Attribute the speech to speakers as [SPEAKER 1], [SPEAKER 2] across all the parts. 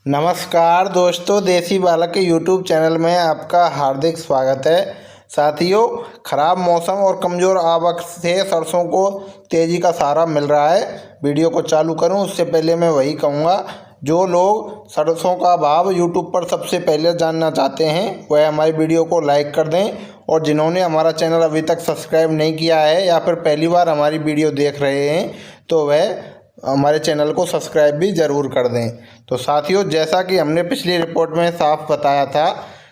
[SPEAKER 1] नमस्कार दोस्तों, देसी बालक के यूट्यूब चैनल में आपका हार्दिक स्वागत है। साथियों, खराब मौसम और कमज़ोर आवक से सरसों को तेज़ी का सहारा मिल रहा है। वीडियो को चालू करूं उससे पहले मैं वही कहूँगा, जो लोग सरसों का भाव यूट्यूब पर सबसे पहले जानना चाहते हैं वह हमारी वीडियो को लाइक कर दें, और जिन्होंने हमारा चैनल अभी तक सब्सक्राइब नहीं किया है या फिर पहली बार हमारी वीडियो देख रहे हैं तो वह हमारे चैनल को सब्सक्राइब भी ज़रूर कर दें। तो साथियों, जैसा कि हमने पिछली रिपोर्ट में साफ बताया था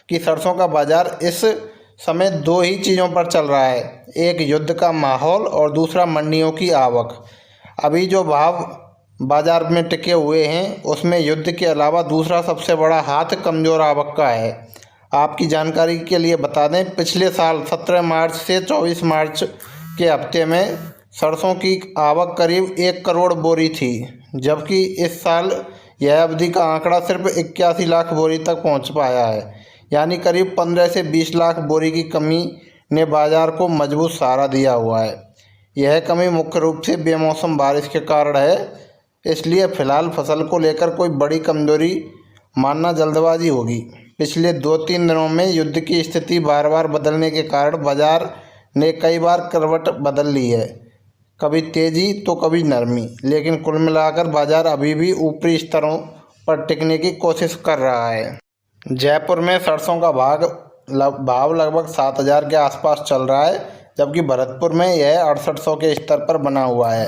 [SPEAKER 1] कि सरसों का बाज़ार इस समय दो ही चीज़ों पर चल रहा है, एक युद्ध का माहौल और दूसरा मंडियों की आवक। अभी जो भाव बाज़ार में टिके हुए हैं उसमें युद्ध के अलावा दूसरा सबसे बड़ा हाथ कमज़ोर आवक का है। आपकी जानकारी के लिए बता दें, पिछले साल 17 मार्च से 24 मार्च के हफ्ते में सरसों की आवक करीब 1 करोड़ बोरी थी, जबकि इस साल यह अवधि का आंकड़ा सिर्फ 81 लाख बोरी तक पहुंच पाया है। यानी करीब 15 से 20 लाख बोरी की कमी ने बाज़ार को मजबूत सहारा दिया हुआ है। यह कमी मुख्य रूप से बेमौसम बारिश के कारण है, इसलिए फ़िलहाल फसल को लेकर कोई बड़ी कमजोरी मानना जल्दबाजी होगी। पिछले 2-3 दिनों में युद्ध की स्थिति बार बार बदलने के कारण बाज़ार ने कई बार करवट बदल ली है, कभी तेज़ी तो कभी नरमी, लेकिन कुल मिलाकर बाज़ार अभी भी ऊपरी स्तरों पर टिकने की कोशिश कर रहा है। जयपुर में सरसों का भाव लगभग 7,000 के आसपास चल रहा है, जबकि भरतपुर में यह 6800 के स्तर पर बना हुआ है।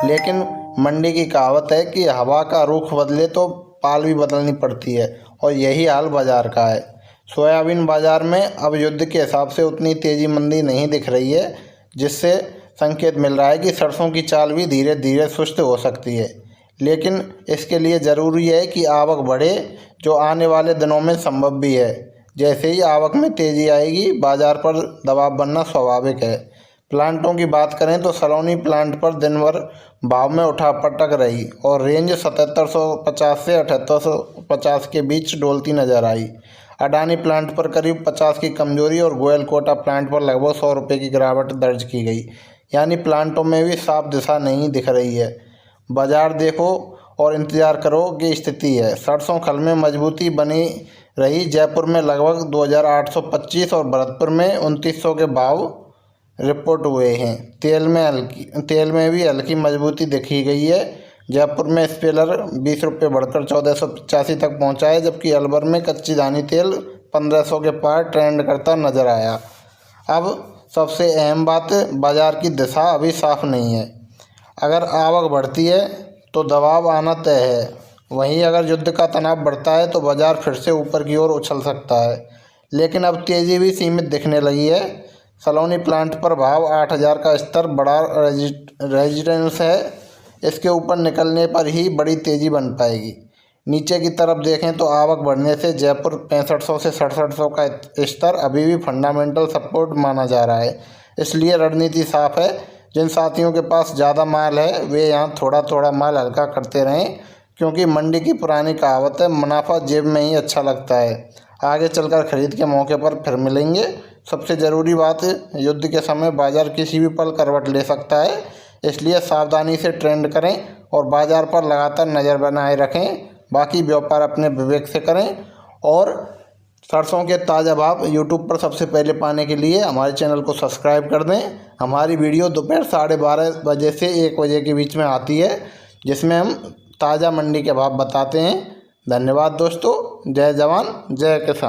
[SPEAKER 1] लेकिन मंडी की कहावत है कि हवा का रुख बदले तो पाल भी बदलनी पड़ती है, और यही हाल बाज़ार का है। सोयाबीन बाज़ार में अब युद्ध के हिसाब से उतनी तेज़ी मंदी नहीं दिख रही है, जिससे संकेत मिल रहा है कि सरसों की चाल भी धीरे धीरे सुस्त हो सकती है। लेकिन इसके लिए ज़रूरी है कि आवक बढ़े, जो आने वाले दिनों में संभव भी है। जैसे ही आवक में तेज़ी आएगी, बाज़ार पर दबाव बनना स्वाभाविक है। प्लांटों की बात करें तो सलोनी प्लांट पर दिन भर भाव में उठापटक रही और रेंज 7750 से 7850 के बीच डोलती नजर आई। अडानी प्लांट पर करीब 50 की कमजोरी और गोयलकोटा प्लांट पर लगभग 100 रुपये की गिरावट दर्ज की गई। यानी प्लांटों में भी साफ दिशा नहीं दिख रही है। बाजार देखो और इंतज़ार करो की स्थिति है। सरसों खल में मजबूती बनी रही। जयपुर में लगभग 2825 और भरतपुर में 2900 के भाव रिपोर्ट हुए हैं। तेल में भी हल्की मजबूती देखी गई है। जयपुर में स्पेलर 20 रुपये बढ़कर 1485 तक पहुंचा है, जबकि अलवर में कच्ची धानी तेल 1500 के पार ट्रेंड करता नजर आया। अब सबसे अहम बात, बाज़ार की दिशा अभी साफ नहीं है। अगर आवक बढ़ती है तो दबाव आना तय है, वहीं अगर युद्ध का तनाव बढ़ता है तो बाज़ार फिर से ऊपर की ओर उछल सकता है। लेकिन अब तेज़ी भी सीमित दिखने लगी है। सलोनी प्लांट पर भाव 8000 का स्तर बड़ा रेजिडेंस है, इसके ऊपर निकलने पर ही बड़ी तेज़ी बन पाएगी। नीचे की तरफ देखें तो आवक बढ़ने से जयपुर 6500 से 6700 का स्तर अभी भी फंडामेंटल सपोर्ट माना जा रहा है। इसलिए रणनीति साफ है। जिन साथियों के पास ज़्यादा माल है वे यहाँ थोड़ा थोड़ा माल हल्का करते रहें, क्योंकि मंडी की पुरानी कहावत है, मुनाफा जेब में ही अच्छा लगता है। आगे चलकर खरीद के मौके पर फिर मिलेंगे। सबसे ज़रूरी बात है, युद्ध के समय बाज़ार किसी भी पल करवट ले सकता है, इसलिए सावधानी से ट्रेंड करें और बाज़ार पर लगातार नज़र बनाए रखें। बाकी व्यापार अपने विवेक से करें, और सरसों के ताज़ा भाव यूट्यूब पर सबसे पहले पाने के लिए हमारे चैनल को सब्सक्राइब कर दें। हमारी वीडियो दोपहर 12:30 बजे से 1 बजे के बीच में आती है, जिसमें हम ताज़ा मंडी के भाव बताते हैं। धन्यवाद दोस्तों। जय जवान जय किसान।